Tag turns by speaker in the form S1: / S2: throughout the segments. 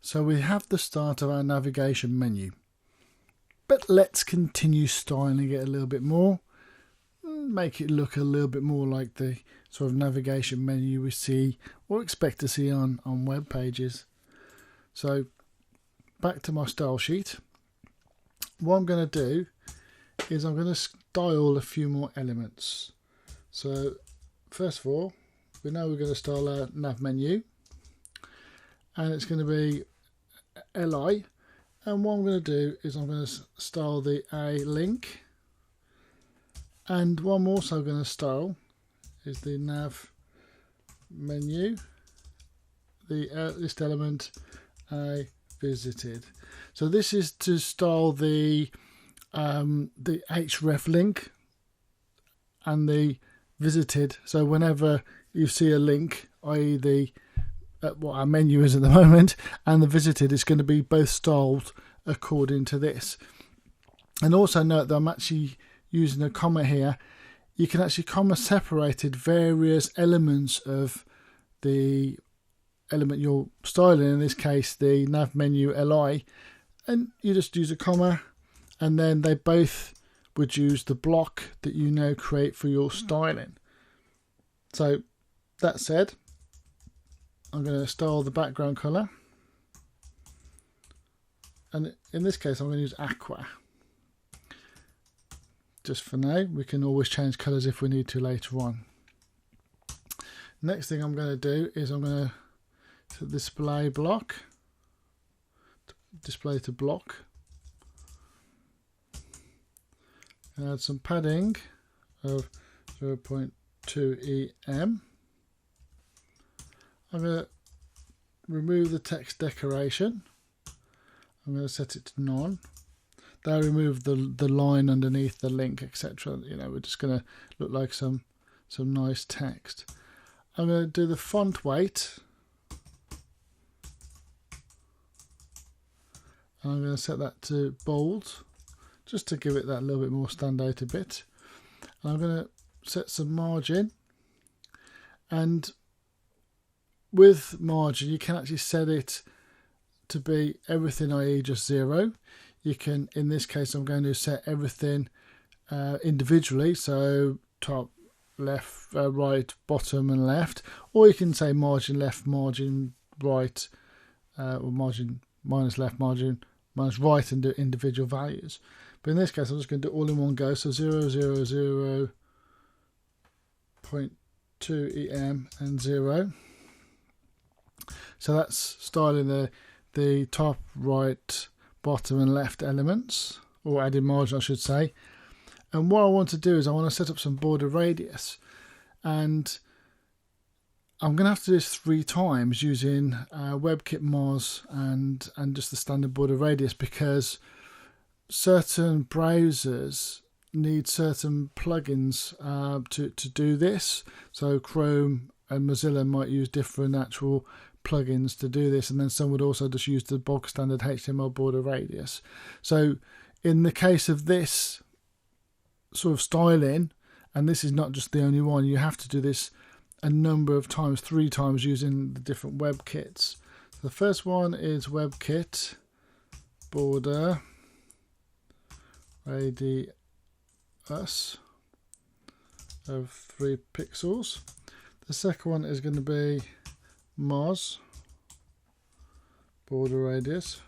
S1: So we have the start of our navigation menu, but let's continue styling it a little bit more, make it look a little bit more like the sort of navigation menu we see or expect to see on web pages. So back to my style sheet. What I'm going to do is I'm going to style a few more elements. So first of all, we know we're going to style our nav menu, and it's going to be LI, and what I'm going to do is I'm going to style the A link, and what I'm also going to style is the nav menu, the list element A visited. So this is to style the href link and the visited. So whenever you see a link, i.e. the what our menu is at the moment, and the visited, is going to be both styled according to this. And also note that I'm actually using a comma here. You can actually comma separated various elements of the element you're styling, in this case the nav menu LI, and you just use a comma, and then they both would use the block that you now create for your styling. So that said, I'm going to style the background colour, and in this case I'm going to use aqua. Just for now, we can always change colours if we need to later on. Next thing I'm going to do is I'm going to display block, display to block, add some padding of 0.2 EM. I'm going to remove the text decoration. I'm going to set it to none. That'll remove the line underneath the link, etc. You know, we're just going to look like some nice text. I'm going to do the font weight. And I'm going to set that to bold, just to give it that little bit more stand out a bit. And I'm going to set some margin, and with margin you can actually set it to be everything, i.e. just 0. You can, in this case I'm going to set everything individually, so top, left, right, bottom and left, or you can say margin left, margin right, or margin minus left, margin minus right, and do individual values. But in this case I'm just going to do all in one go, so 0.2 EM and 0. So that's styling the top, right, bottom and left elements, or adding margin I should say. And what I want to do is I want to set up some border radius, and I'm going to have to do this 3 times using WebKit Moz and just the standard border radius, because certain browsers need certain plugins to do this. So Chrome and Mozilla might use different actual plugins to do this, and then some would also just use the bog standard HTML border radius. So in the case of this sort of styling, and this is not just the only one, you have to do this a number of times, 3 times, using the different WebKits. So the first one is WebKit border radius of 3 pixels. The second one is going to be Moz border radius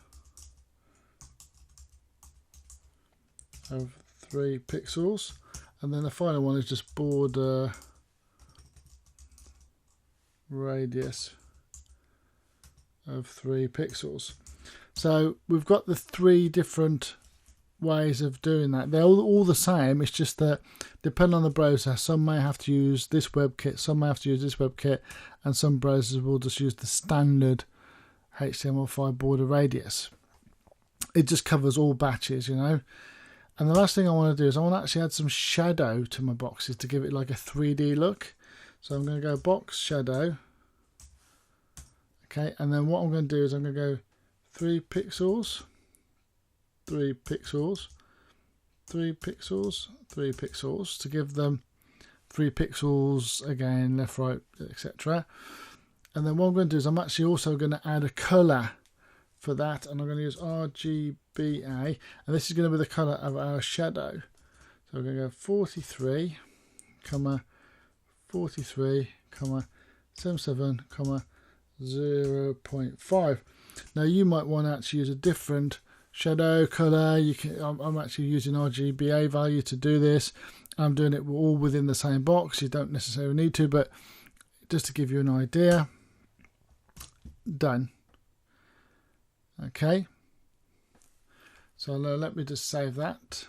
S1: of 3 pixels, and then the final one is just border radius of 3 pixels. So we've got the 3 different ways of doing that. They're all the same, it's just that depending on the browser, some may have to use this WebKit, some may have to use this WebKit, and some browsers will just use the standard HTML5 border radius. It just covers all batches, you know. And the last thing I want to do is I want to actually add some shadow to my boxes to give it like a 3D look. So I'm going to go box shadow. Okay, and then what I'm going to do is I'm going to go 3 pixels, 3 pixels, 3 pixels, 3 pixels, to give them 3 pixels again, left, right, etc. And then what I'm going to do is I'm actually also going to add a colour for that, and I'm going to use RGBA, and this is going to be the colour of our shadow. So we're going to go 43, 43, 77, 0.5. Now you might want to actually use a different shadow colour. You can. I'm actually using RGBA value to do this. I'm doing it all within the same box. You don't necessarily need to, but just to give you an idea. Done. Okay. So let me just save that.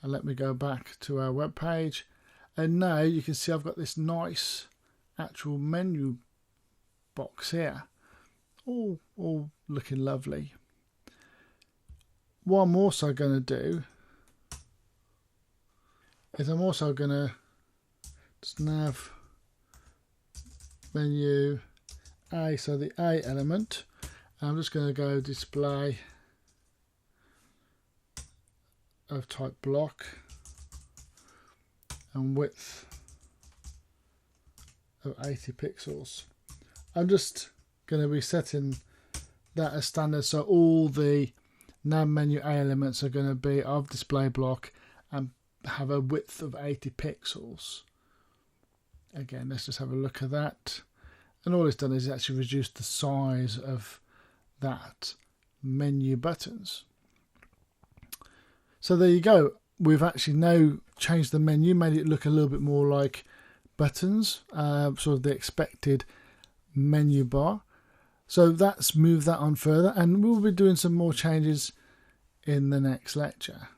S1: And let me go back to our web page. And now you can see I've got this nice actual menu box here. All looking lovely. What I'm also going to do is I'm also going to just nav menu A, so the A element. I'm just going to go display of type block and width of 80 pixels. I'm just going to be setting that as standard, so all the nav menu A elements are going to be of display block and have a width of 80 pixels. Again, let's just have a look at that. And all it's done is actually reduced the size of that menu buttons. So there you go. We've actually now changed the menu, made it look a little bit more like buttons, sort of the expected menu bar. So let's move that on further, and we'll be doing some more changes in the next lecture.